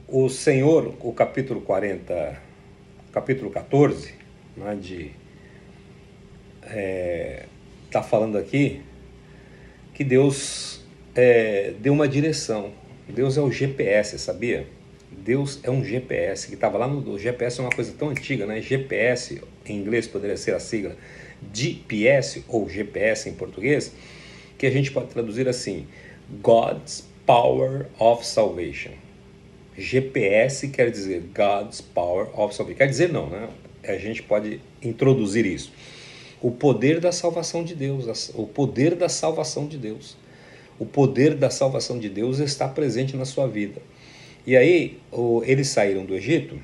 O Senhor, o capítulo 40, capítulo 14, né, tá falando aqui que Deus deu uma direção. Deus é o GPS, sabia? Deus é um GPS que estava lá no... O GPS é uma coisa tão antiga, né? GPS, em inglês poderia ser a sigla GPS ou GPS em português, que a gente pode traduzir assim: God's Power of Salvation. GPS quer dizer God's Power of Salvation. Quer dizer não, né? A gente pode introduzir isso. O poder da salvação de Deus, o poder da salvação de Deus. O poder da salvação de Deus está presente na sua vida. E aí, eles saíram do Egito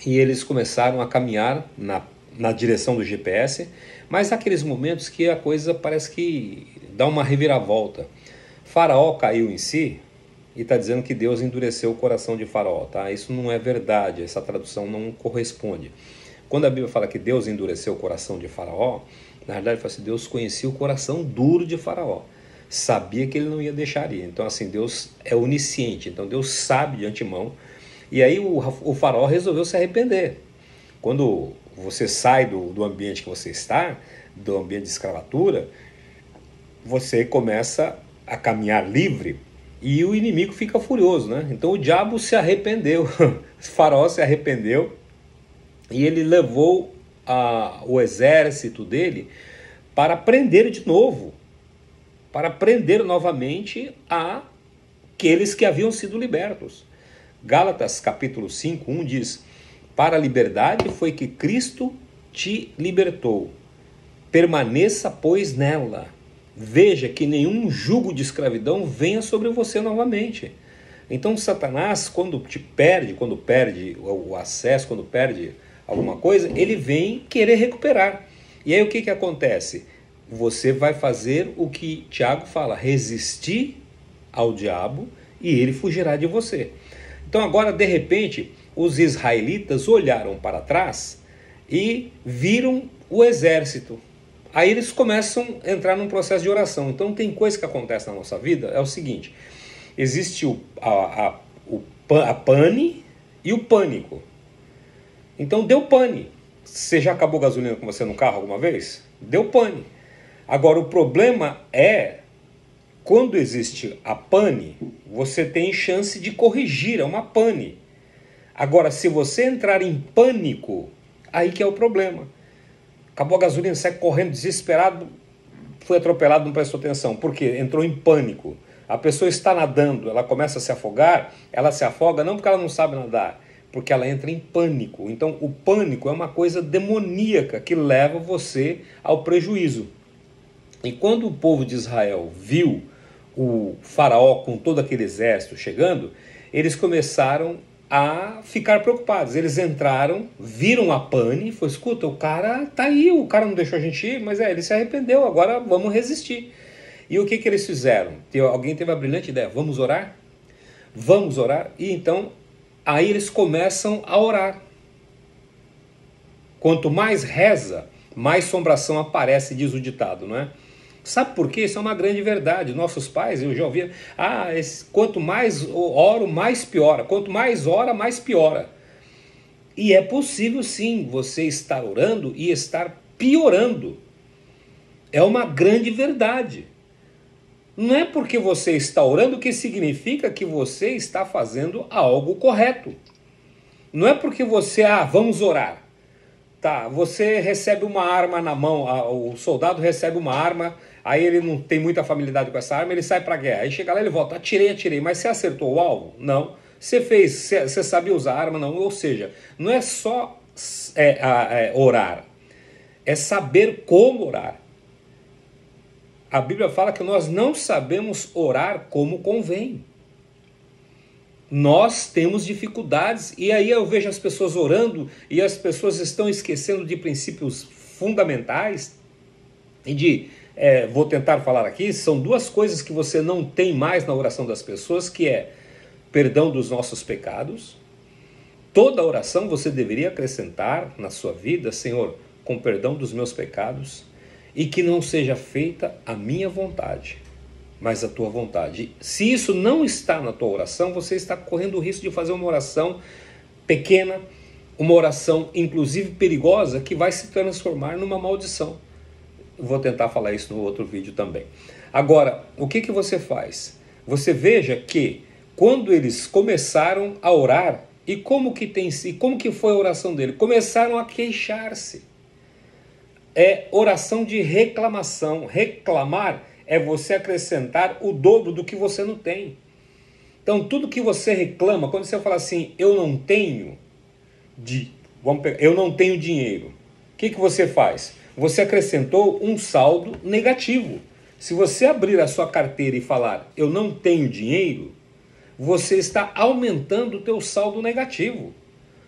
e eles começaram a caminhar na direção do GPS, mas naqueles momentos que a coisa parece que dá uma reviravolta. Faraó caiu em si e está dizendo que Deus endureceu o coração de Faraó, tá? Isso não é verdade, essa tradução não corresponde. Quando a Bíblia fala que Deus endureceu o coração de Faraó, na verdade fala assim: Deus conhecia o coração duro de Faraó, sabia que ele não ia deixar ir. Então assim, Deus é onisciente, então Deus sabe de antemão. E aí o Faraó resolveu se arrepender. Quando você sai do ambiente que você está, do ambiente de escravatura, você começa a caminhar livre e o inimigo fica furioso, né? Então o diabo se arrependeu, o Faraó se arrependeu e ele levou o exército dele para prender de novo, para prender novamente aqueles que haviam sido libertos. Gálatas capítulo 5, 1 diz: para a liberdade foi que Cristo te libertou. Permaneça, pois, nela. Veja que nenhum jugo de escravidão venha sobre você novamente. Então Satanás, quando perde o acesso, quando perde alguma coisa, ele vem querer recuperar. E aí o que acontece? Você vai fazer o que Tiago fala: resistir ao diabo e ele fugirá de você. Então agora, de repente, os israelitas olharam para trás e viram o exército. Aí eles começam a entrar num processo de oração. Então tem coisa que acontece na nossa vida, é o seguinte: existe a pane e o pânico. Então deu pane. Você já acabou gasolina com você no carro alguma vez? Deu pane. Agora o problema é, quando existe a pane, você tem chance de corrigir, é uma pane. Agora, se você entrar em pânico, aí que é o problema. Acabou a gasolina, sai correndo desesperado, foi atropelado, não prestou atenção. Por quê? Entrou em pânico. A pessoa está nadando, ela começa a se afogar, ela se afoga não porque ela não sabe nadar, porque ela entra em pânico. Então o pânico é uma coisa demoníaca que leva você ao prejuízo. E quando o povo de Israel viu o faraó com todo aquele exército chegando, eles começaram a ficar preocupados. Eles entraram, viram a pane, falou: escuta, o cara tá aí, o cara não deixou a gente ir, mas ele se arrependeu, agora vamos resistir. E o que eles fizeram? Alguém teve a brilhante ideia: vamos orar? Vamos orar? E então, aí eles começam a orar. Quanto mais reza, mais assombração aparece, diz o ditado, não é? Sabe por quê? Isso é uma grande verdade. Nossos pais, eu já ouvi, quanto mais oro, mais piora. Quanto mais ora, mais piora. E é possível sim você estar orando e estar piorando. É uma grande verdade. Não é porque você está orando que significa que você está fazendo algo correto. Não é porque você, vamos orar. Tá, você recebe uma arma na mão, o soldado recebe uma arma, aí ele não tem muita familiaridade com essa arma, ele sai pra guerra. Aí chega lá e ele volta: atirei, mas você acertou o alvo? Não. Você sabia usar a arma? Não. Ou seja, não é só orar, é saber como orar. A Bíblia fala que nós não sabemos orar como convém. Nós temos dificuldades, e aí eu vejo as pessoas orando e as pessoas estão esquecendo de princípios fundamentais. E vou tentar falar aqui, são duas coisas que você não tem mais na oração das pessoas, que é perdão dos nossos pecados. Toda oração você deveria acrescentar na sua vida: Senhor, com perdão dos meus pecados, e que não seja feita a minha vontade, mas a tua vontade. Se isso não está na tua oração, você está correndo o risco de fazer uma oração pequena, uma oração inclusive perigosa, que vai se transformar numa maldição. Vou tentar falar isso no outro vídeo também. Agora, o que você faz? Você veja que quando eles começaram a orar, e como que foi a oração dele? Começaram a queixar-se. É oração de reclamação. Reclamar é você acrescentar o dobro do que você não tem. Então, tudo que você reclama, quando você fala assim, eu não tenho, eu não tenho dinheiro, o que você faz? Você acrescentou um saldo negativo. Se você abrir a sua carteira e falar, eu não tenho dinheiro, você está aumentando o teu saldo negativo.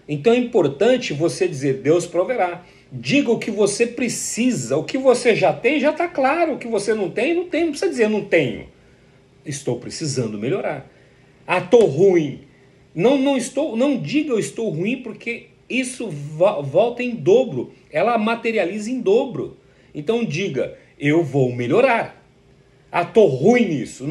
Então é importante você dizer, Deus proverá. Diga o que você precisa, o que você já tem, já está claro. O que você não tem, não precisa dizer não tenho. Estou precisando melhorar. Ah, estou ruim. Não diga eu estou ruim, porque isso volta em dobro. Ela materializa em dobro. Então diga, eu vou melhorar. Ah, estou ruim nisso.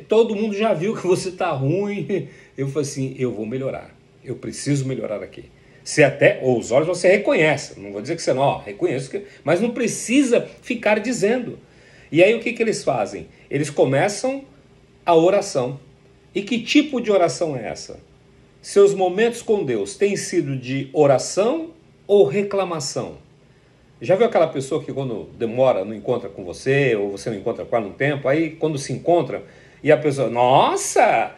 Todo mundo já viu que você está ruim. Eu falei assim, eu vou melhorar. Eu preciso melhorar aqui. Se até os olhos você reconhece. Não vou dizer que você não, reconheço. Mas não precisa ficar dizendo. E aí o que eles fazem? Eles começam a oração. E que tipo de oração é essa? Seus momentos com Deus têm sido de oração ou reclamação? Já viu aquela pessoa que quando demora, não encontra com você, ou você não encontra com ela um tempo, aí quando se encontra, e a pessoa, nossa,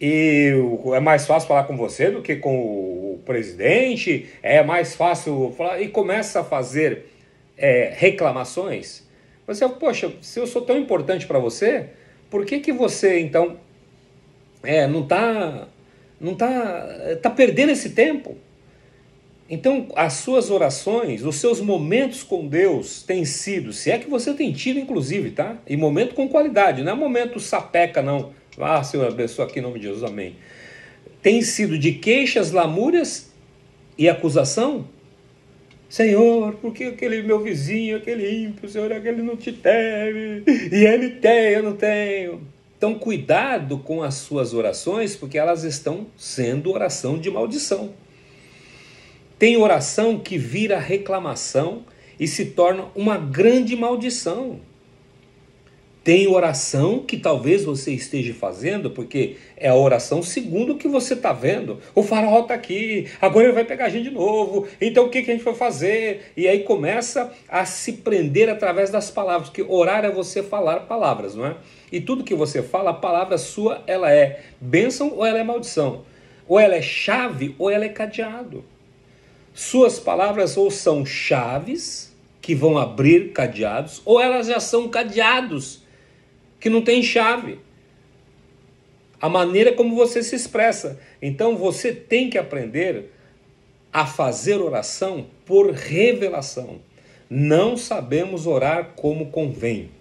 é mais fácil falar com você do que com o presidente, é mais fácil falar, e começa a fazer reclamações. Você, poxa, se eu sou tão importante para você, por que você então tá perdendo esse tempo? Então, as suas orações, os seus momentos com Deus têm sido, se é que você tem tido, inclusive, tá? E momento com qualidade, não é momento sapeca, não. Ah, Senhor, abençoa aqui em nome de Jesus, amém. Tem sido de queixas, lamúrias e acusação? Senhor, por que aquele meu vizinho, aquele ímpio, Senhor, aquele não te teve, e ele tem, eu não tenho. Então, cuidado com as suas orações, porque elas estão sendo oração de maldição. Tem oração que vira reclamação e se torna uma grande maldição. Tem oração que talvez você esteja fazendo, porque é a oração segundo o que você está vendo. O farol está aqui, agora ele vai pegar a gente de novo, então o que a gente vai fazer? E aí começa a se prender através das palavras, porque orar é você falar palavras, não é? E tudo que você fala, a palavra sua, ela é bênção ou ela é maldição? Ou ela é chave ou ela é cadeado? Suas palavras ou são chaves que vão abrir cadeados, ou elas já são cadeados que não tem chave. A maneira como você se expressa. Então você tem que aprender a fazer oração por revelação. Não sabemos orar como convém.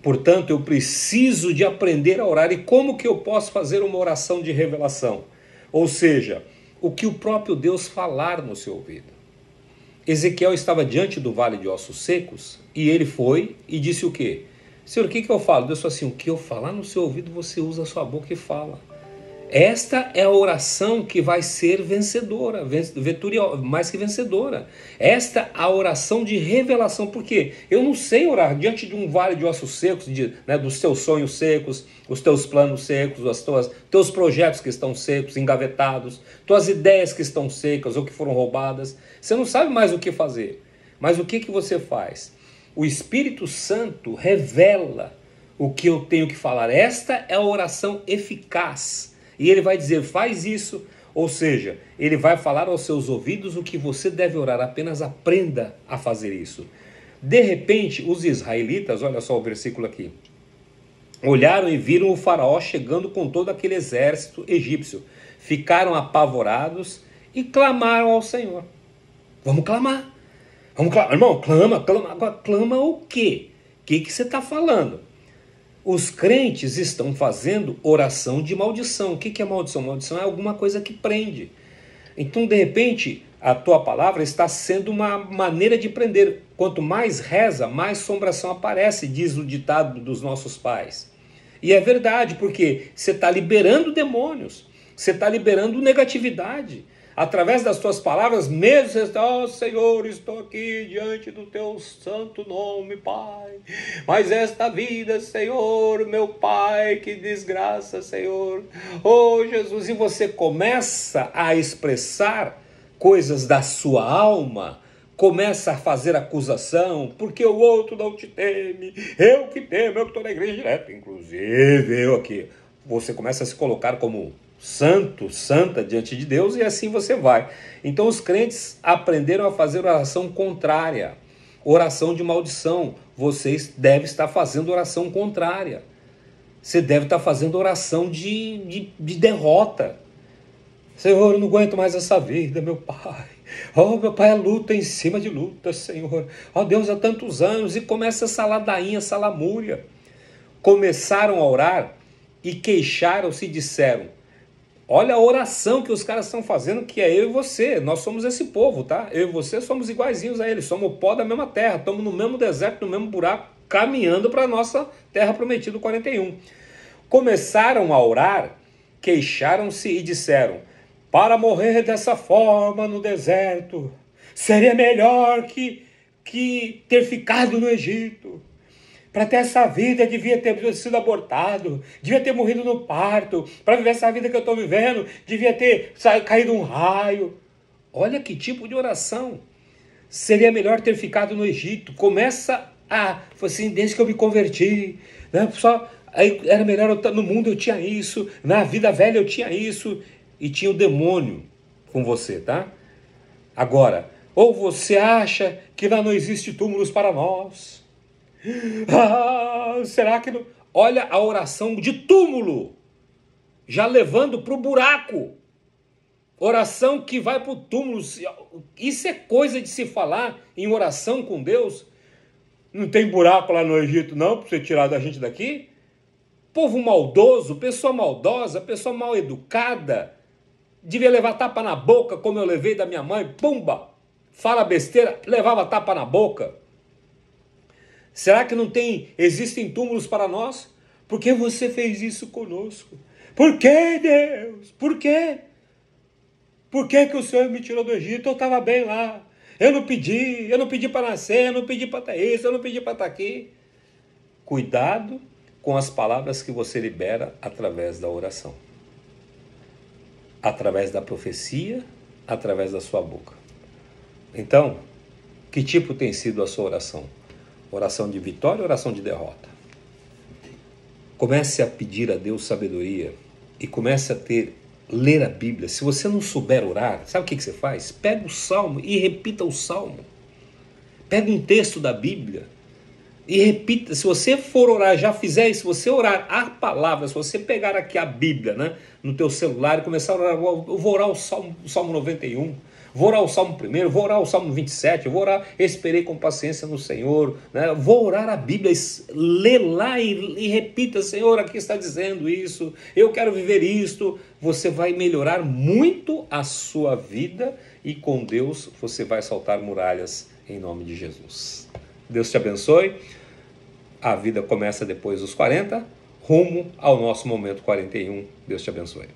Portanto, eu preciso de aprender a orar. E como que eu posso fazer uma oração de revelação? Ou seja, o que o próprio Deus falar no seu ouvido. Ezequiel estava diante do vale de ossos secos e ele foi e disse o quê? Senhor, o que eu falo? Deus falou assim, o que eu falar no seu ouvido, você usa a sua boca e fala. Esta é a oração que vai ser vencedora, mais que vencedora. Esta é a oração de revelação, porque eu não sei orar diante de um vale de ossos secos, dos teus sonhos secos, os teus planos secos, teus projetos que estão secos, engavetados, tuas ideias que estão secas ou que foram roubadas. Você não sabe mais o que fazer. Mas o que você faz? O Espírito Santo revela o que eu tenho que falar. Esta é a oração eficaz. E ele vai dizer, faz isso, ou seja, ele vai falar aos seus ouvidos o que você deve orar, apenas aprenda a fazer isso. De repente, os israelitas, olha só o versículo aqui, olharam e viram o faraó chegando com todo aquele exército egípcio, ficaram apavorados e clamaram ao Senhor. Vamos clamar, irmão, clama, agora clama o quê? O que você está falando? Os crentes estão fazendo oração de maldição. O que é maldição? Maldição é alguma coisa que prende. Então, de repente, a tua palavra está sendo uma maneira de prender. Quanto mais reza, mais assombração aparece, diz o ditado dos nossos pais. E é verdade, porque você está liberando demônios, você está liberando negatividade. Através das tuas palavras, mesmo você está, ó Senhor, estou aqui diante do teu santo nome, Pai. Mas esta vida, Senhor, meu Pai, que desgraça, Senhor. Oh, Jesus, e você começa a expressar coisas da sua alma, começa a fazer acusação, porque o outro não te teme, eu que temo, eu que estou na igreja direto, inclusive eu aqui. Você começa a se colocar como santo, santa diante de Deus, e assim você vai. Então os crentes aprenderam a fazer oração contrária, oração de maldição. Vocês devem estar fazendo oração contrária. Você deve estar fazendo oração de derrota. Senhor, eu não aguento mais essa vida, meu Pai. Oh, meu Pai, é luta em cima de luta, Senhor. Oh, Deus, há tantos anos. E começa essa ladainha, essa lamúria. Começaram a orar e queixaram-se e disseram: olha a oração que os caras estão fazendo, que é eu e você. Nós somos esse povo, tá? Eu e você somos iguaizinhos a eles. Somos o pó da mesma terra. Estamos no mesmo deserto, no mesmo buraco, caminhando para a nossa terra prometida, 41. Começaram a orar, queixaram-se e disseram: para morrer dessa forma no deserto, seria melhor que ter ficado no Egito. Para ter essa vida, devia ter sido abortado, devia ter morrido no parto. Para viver essa vida que eu estou vivendo, devia ter caído um raio. Olha que tipo de oração. Seria melhor ter ficado no Egito. Começa a, assim, desde que eu me converti, né? Só, aí era melhor no mundo, eu tinha isso, na vida velha eu tinha isso. E tinha o demônio com você, tá? Agora, ou você acha que lá não existe túmulos para nós? Ah, será que não? Olha a oração de túmulo, já levando para o buraco. Oração que vai para o túmulo. Isso é coisa de se falar em oração com Deus. Não tem buraco lá no Egito não, para você tirar da gente daqui? Povo maldoso, pessoa maldosa, pessoa mal educada. Devia levar tapa na boca, como eu levei da minha mãe. Pumba! Fala besteira, levava tapa na boca. Será que não existem túmulos para nós? Por que você fez isso conosco? Por que, Deus? Por quê? Por que o Senhor me tirou do Egito? Eu estava bem lá. Eu não pedi para nascer, eu não pedi para ter isso, eu não pedi para estar aqui. Cuidado com as palavras que você libera através da oração. Através da profecia, através da sua boca. Então, que tipo tem sido a sua oração? Oração de vitória ou oração de derrota? Comece a pedir a Deus sabedoria e comece a ler a Bíblia. Se você não souber orar, sabe o que você faz? Pega o salmo e repita o salmo. Pega um texto da Bíblia e repita. Se você for orar, já fizer isso, se você orar a palavra, se você pegar aqui a Bíblia, né, no teu celular e começar a orar, eu vou orar o Salmo 91, vou orar o Salmo 1, vou orar o Salmo 27, vou orar, esperei com paciência no Senhor, né, vou orar a Bíblia, lê lá e repita: Senhor, aqui está dizendo isso, eu quero viver isto. Você vai melhorar muito a sua vida e com Deus você vai saltar muralhas em nome de Jesus. Deus te abençoe. A vida começa depois dos 40, rumo ao nosso momento 41. Deus te abençoe.